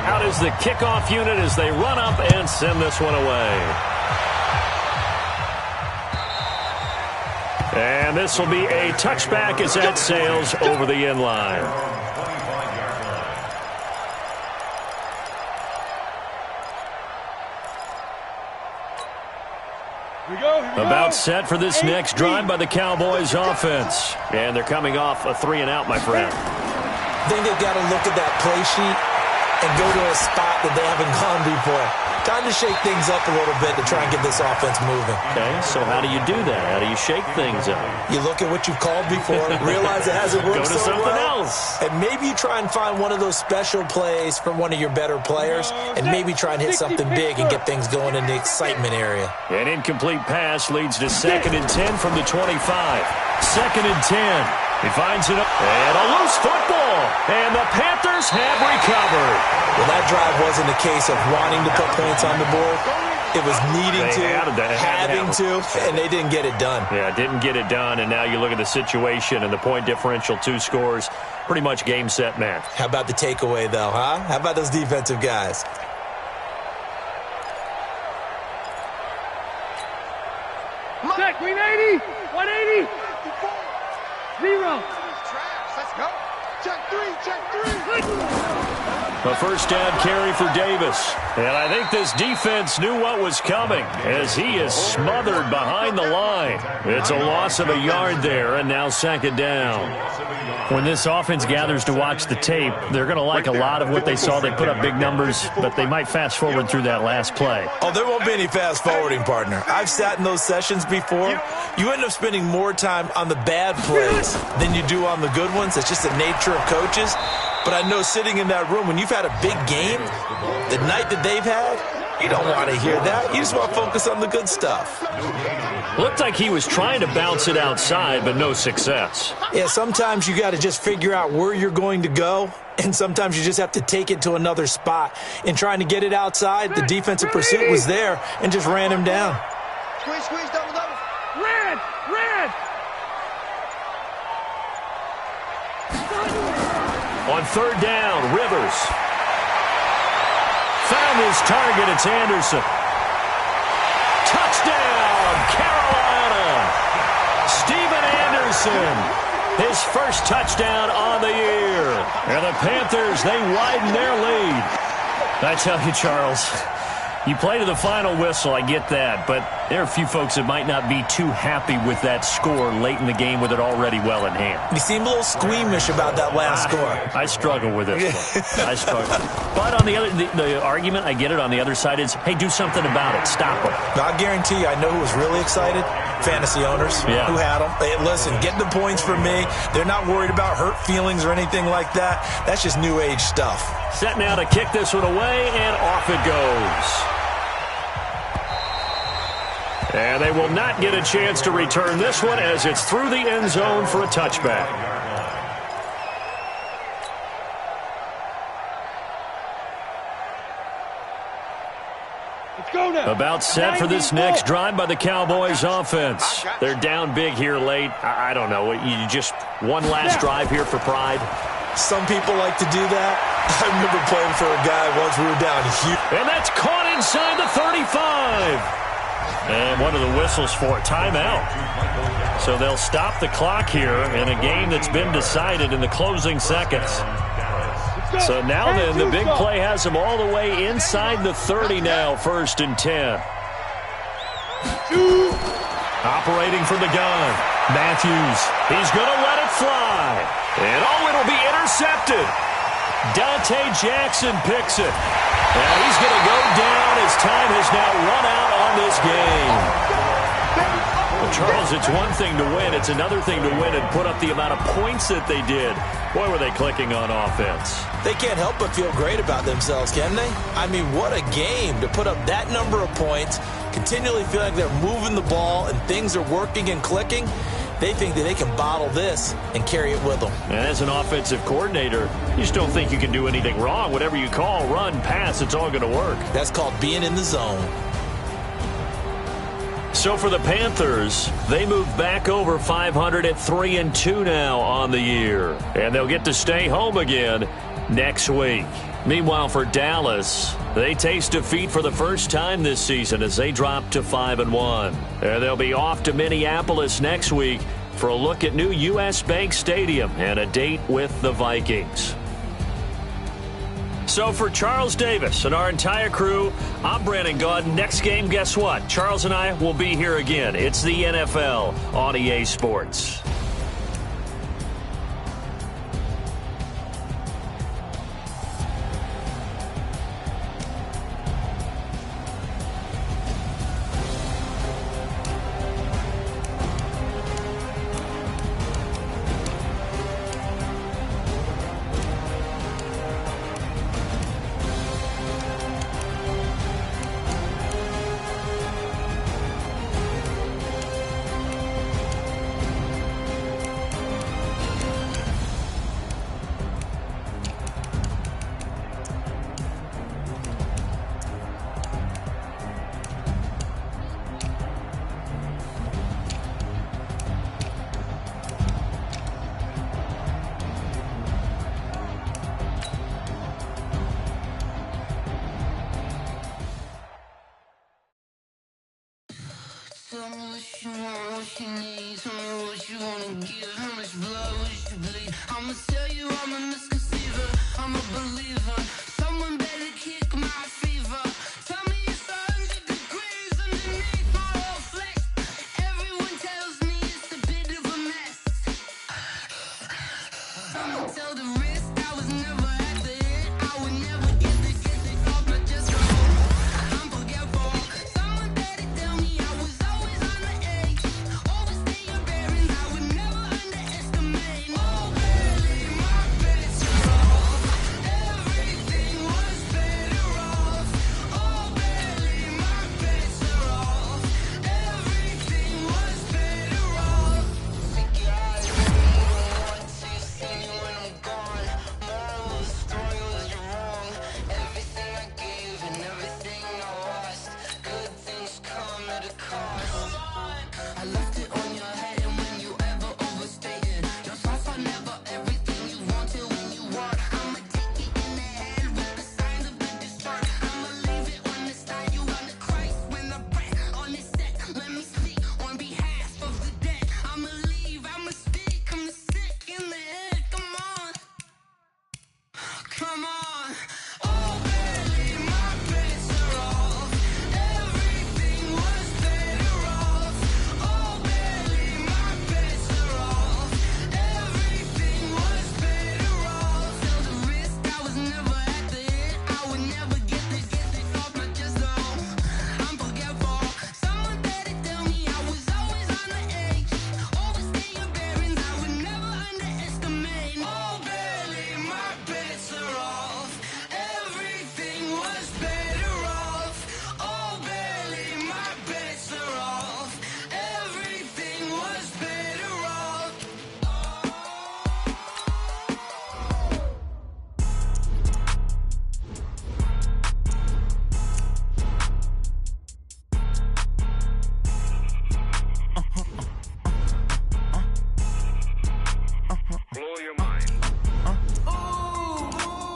Out is the kickoff unit as they run up and send this one away. And this will be a touchback as that sails over the end line. About set for this next drive by the Cowboys offense. And they're coming off a 3-and-out, my friend. I think they've got to look at that play sheet and go to a spot that they haven't gone before. Time to shake things up a little bit to try and get this offense moving. Okay, so how do you do that? How do you shake things up? You look at what you've called before, realize it hasn't worked so well. Go to something else. And maybe you try and find one of those special plays from one of your better players, and maybe try and hit something big and get things going in the excitement area. An incomplete pass leads to 2nd and 10 from the 25. 2nd and 10. He finds it up. And a loose football. And the Panthers have recovered. Well, that drive wasn't a case of wanting to put points on the board. It was needing having to, and they didn't get it done. Yeah, didn't get it done, and now you look at the situation and the point differential, 2 scores, pretty much game, set, match. How about the takeaway, though, huh? How about those defensive guys? Check, 380, 180, 0. Let's go. Check 3. A first down carry for Davis. And I think this defense knew what was coming as he is smothered behind the line. It's a loss of a yard there, and now 2nd down. When this offense gathers to watch the tape, they're going to like a lot of what they saw. They put up big numbers, but they might fast forward through that last play. Oh, there won't be any fast forwarding, partner. I've sat in those sessions before. You end up spending more time on the bad plays than you do on the good ones. It's just the nature of coaches. But I know sitting in that room, when you've had a big game, the night that they've had, you don't want to hear that. You just want to focus on the good stuff. Looked like he was trying to bounce it outside, but no success. Yeah, sometimes you got to just figure out where you're going to go, and sometimes you just have to take it to another spot. In trying to get it outside, the defensive pursuit was there and just ran him down. Squeeze, double. Red. On 3rd down, Rivers. Found his target. It's Anderson. Touchdown, Carolina. Steven Anderson. His first touchdown on the year. And the Panthers, they widen their lead. I tell you, Charles, you play to the final whistle, I get that, but there are a few folks that might not be too happy with that score late in the game with it already well in hand. You seem a little squeamish about that last score. I struggle with this one. I struggle. But on the other, the argument, I get it, on the other side is, hey, do something about it. Stop it. I guarantee you, I know who was really excited. Fantasy owners who had them. Hey, listen, get the points from me. They're not worried about hurt feelings or anything like that. That's just new age stuff. Set now to kick this one away, and off it goes. And they will not get a chance to return this one as it's through the end zone for a touchback. Let's go now. About set for this next drive by the Cowboys offense. They're down big here late. I don't know. You just one last drive here for pride. Some people like to do that. I remember playing for a guy once we were down huge. And that's caught inside the 35. And what are the whistles for? Timeout. So they'll stop the clock here in a game that's been decided in the closing seconds. So now then, the big play has them all the way inside the 30 now, 1st and 10. Operating from the gun, Matthews. He's going to let it fly. And it'll be intercepted. Dante Jackson picks it. And he's going to go down as time has now run out on this game. Well, Charles, it's one thing to win. It's another thing to win and put up the amount of points that they did. Boy, were they clicking on offense. They can't help but feel great about themselves, can they? I mean, what a game to put up that number of points, continually feel like they're moving the ball and things are working and clicking. They think that they can bottle this and carry it with them. And as an offensive coordinator, you just don't think you can do anything wrong. Whatever you call, run, pass, it's all going to work. That's called being in the zone. So for the Panthers, they move back over 500 at 3-2 now on the year. And they'll get to stay home again next week. Meanwhile, for Dallas, they taste defeat for the first time this season as they drop to 5-1. And they'll be off to Minneapolis next week for a look at new U.S. Bank Stadium and a date with the Vikings. So for Charles Davis and our entire crew, I'm Brandon Gaudin. Next game, guess what? Charles and I will be here again. It's the NFL on EA Sports. Tell me what you want, what you need. Tell me what you wanna give. How much blood would you bleed? I'ma tell you I'm a misconceiver. I'm a believer. Someone better kick my fever. Tell me it's 100 degrees underneath my whole flesh. Everyone tells me it's a bit of a mess. Someone tell the risk I was never at the end. I would never get the off my chest. I'm forgetful. Someone better tell me I was always on the edge. Overstay your bearings, I would never underestimate. Oh, barely my best off. Everything was better off. Oh, barely my best off. Everything was better off. Think you out of me, don't want to see me when I'm gone. Moral of the story was you're wrong. Everything I gave and everything I lost. Good things come at a cost. I left it on your head, and when you ever overstay it, your thoughts are never everything you wanted when you want. I'ma take it in the head with the signs of a dessert. I'ma leave it on the side. You on the Christ when the breath on the set. Let me speak on behalf of the dead. I'ma leave, I'ma speak. I'm the sick in the head. Come on, come on. Oh, barely my best off. Everything was better off. Oh, barely my best off. Everything was better off. Tell the risk I was never at the end. I would never get it off my chest. I'm forgetful. Someone better tell me I was always on the edge. Overstay your bearings, I would never underestimate. Oh, barely my best off. Everything was better off. Oh, barely my best off. Everything was better off. Blow your mind.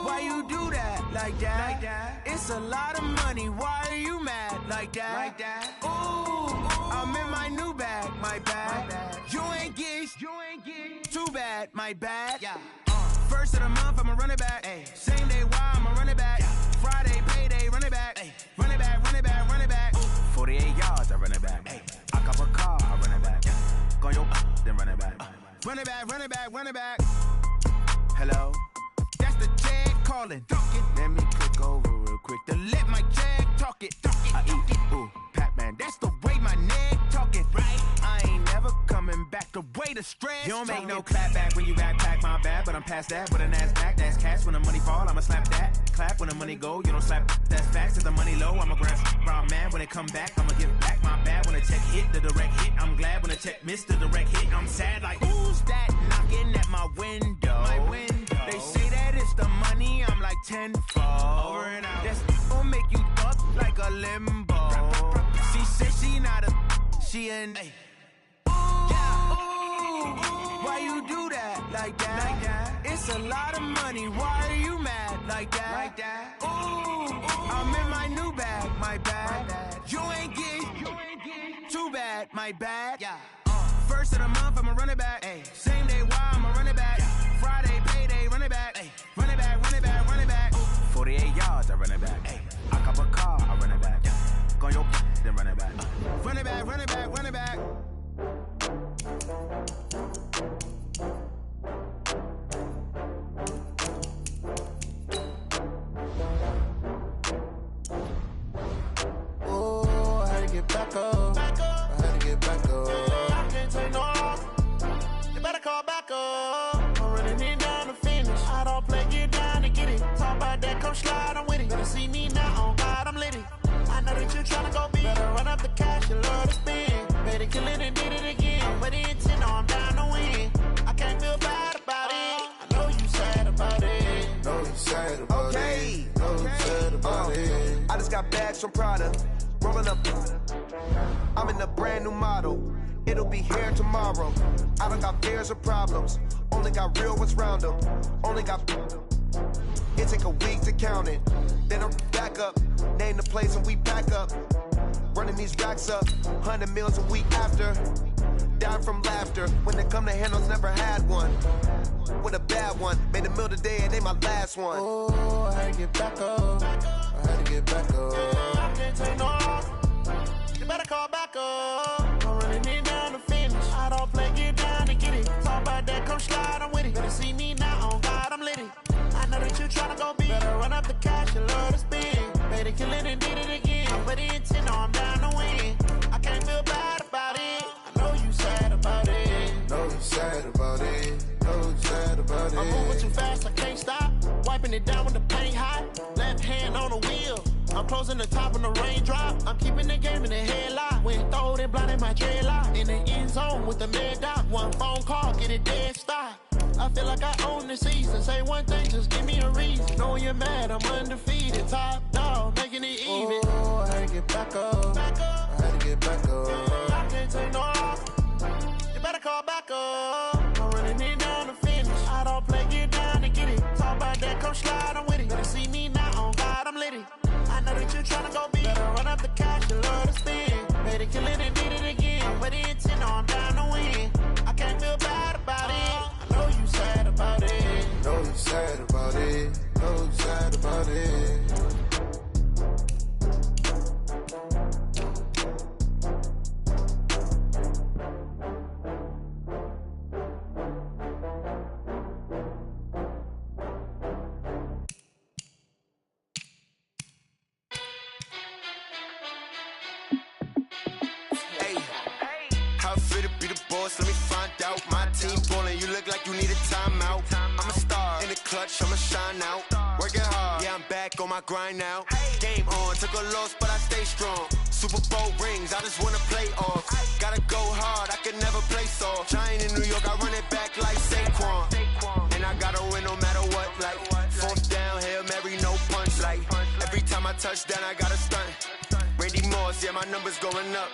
Why you do that like that? It's a lot of money. Why are you mad like that? Ooh, I'm in my new bag, my bad. You ain't get too bad, my bad. First of the month, I'ma run it back. Same day, why I'ma run it back. Friday, payday, run it back. Run it back, run it back, run it back. 48 yards, I run it back. I cop a car, I run it back. Go your then run it back. Run it back, run it back, run it back. Hello, that's the jam. ballin'. Let me click over real quick to let my check talk it. I eat it, ooh, Pac-Man, that's the way my neck talking. Right? I ain't never coming back the way the stress. You don't make no clap back when you backpack, my bad, but I'm past that. With a NASDAQ, that's cash. When the money fall, I'ma slap that. Clap when the money go, you don't slap. That's facts. If the money low, I'ma grab round man. When it come back, I'ma give back my bad. When the check hit, the direct hit. I'm glad when the check missed the direct hit. I'm sad like, who's that knocking at my window? They say that it's the money, I'm like tenfold. Over and out. That's gon' make you up like a limbo. She said she not a, she an. Why you do that like that? It's a lot of money. Why are you mad like that? Ooh, I'm in my new bag, my bad. You ain't get too bad, my bad. First of the month, I'ma run it back. Same day, why I'ma run it back. Friday, payday, run it back. Run it back, run it back, run it back. 48 yards, I run it back. I cop a car, I run it back. Go your then run it back. Run it back, run it back, run it back. Oh, I had to get back up. I had to get back up. I can't take no loss. You better call back up. I'm running it down to finish. I don't play, get down to get it. Talk about that, come slide, I'm with it. Better see me now, on God, I'm lit it. I know that you're tryna go big. Better run up the cash, you love to spend. Better kill it and did it again. But the intent, no, I'm down to win. I can't feel bad about it. I know you sad about it. Know you sad about it. Know you sad about it. I just got bags from Prada. Rolling up. I'm in a brand new model. It'll be here tomorrow. I don't got fears or problems. Only got real what's round them. Only got. It take a week to count it. Then I'm back up. Name the place and we pack up. Running these racks up. 100 meals a week after. Dying from laughter. When they come to handles, never had one. With a bad one. Made a meal today and they my last one. Oh, I had to get back up. I had to get back up. I can't take no loss. You better call back up. I'm running it down to finish. I don't play, get down to get it. Talk about that, come slide, I'm with it. Better see me now, on God, I'm lit it. I know that you're tryna go big. Better run up the cash, you love to spend. Better kill it and did it again. But the intent, no, I'm down to win. I can't feel bad about it. I know you sad about it. Know you sad about it. Know you sad about it. I'm moving too fast, I can't stop. Wiping it down with the paint hot. Left hand on the wheel. I'm closing the top on the raindrop. I'm keeping the game in the headlock. When throwed and blinded my dreadlock. In the end zone with the mad dot. One phone call, get it dead stop. I feel like I own the season. Say one thing, just give me a reason. Knowing you're mad, I'm undefeated. Top dog, making it even. Oh, I had to get back up. I had to get back up. I can't take no loss. You better call back up. I'm running it down to finish. I don't play, get down to get it. Talk about that, come slide, I'm with it. Better see me now, on God, I'm lit it. I know that you're tryna go big. Better run up the cash, you love to spend. Better kill it and did it again. But the intent, no, I'm down to win. I can't feel bad about it. I know you sad about it. Know you sad about it. Know you sad about it. Let me find out. My team ballin', you look like you need a timeout. I'm a star in the clutch, I'ma shine out. Working hard, yeah, I'm back on my grind now. Game on, took a loss, but I stay strong. Super Bowl rings, I just wanna play off. Gotta go hard, I can never play soft. Giant in New York, I run it back like Saquon. And I gotta win no matter what, like fourth down, Hail Mary, no punch. Like every time I touch down, I gotta stunt. Randy Moss, yeah, my numbers going up.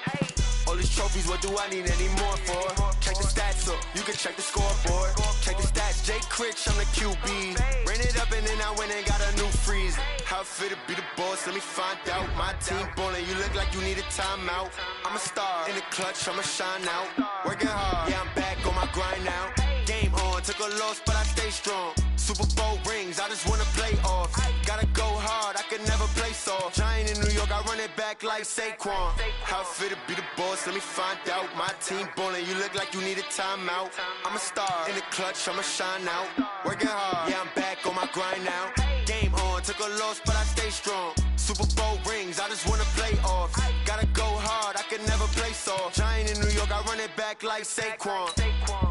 All these trophies, what do I need any more for? Check the stats up, you can check the scoreboard. Check the stats, Jake Critch, I'm the QB. Ran it up and then I went and got a new freeze. How it fit to be the boss, let me find out. My team ballin', you look like you need a timeout. I'm a star in the clutch, I'ma shine out. Working hard, yeah, I'm back on my grind now. Game on, took a loss, but I stay strong. Super Bowl rings, I just wanna play off. Gotta go hard, I can never play soft. Giant in New York, I run it back like Saquon. How it fit to be the boss, let me find out. My team ballin', you look like you need a timeout. I'm a star in the clutch, I'ma shine out. Working hard, yeah, I'm back on my grind now. Game Game on, took a loss, but I stay strong. Super Bowl rings, I just wanna play off. Gotta go hard, I can never play soft. Giant in New York, I run it back like Saquon.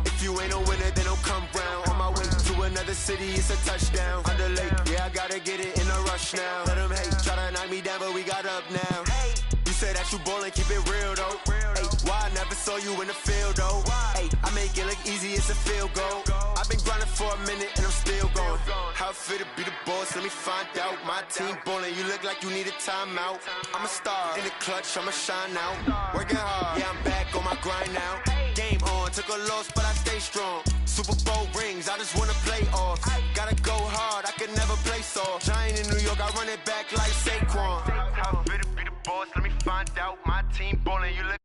If you ain't a winner, then don't come round. On my way to another city, it's a touchdown. Under lake, yeah, I gotta get it in a rush now. Let them hate, try to knock me down, but we got up now. You say that you ballin', keep it real though. Hey, why I never saw you in the field though? Hey, I make it look easy, it's a field goal. I've been grinding for a minute and I'm still going. How it feel to be the boss, let me find out. My team ballin', you look like you need a timeout. I'm a star in the clutch, I'ma shine out. Working hard, yeah, I'm back on my grind now. Game on, took a loss, but I stay strong. Super Bowl rings, I just wanna play off. Gotta go hard, I can never play soft. Giant in New York, I run it back like Saquon. How it feel to be the boss, let me find out. My team ballin', you look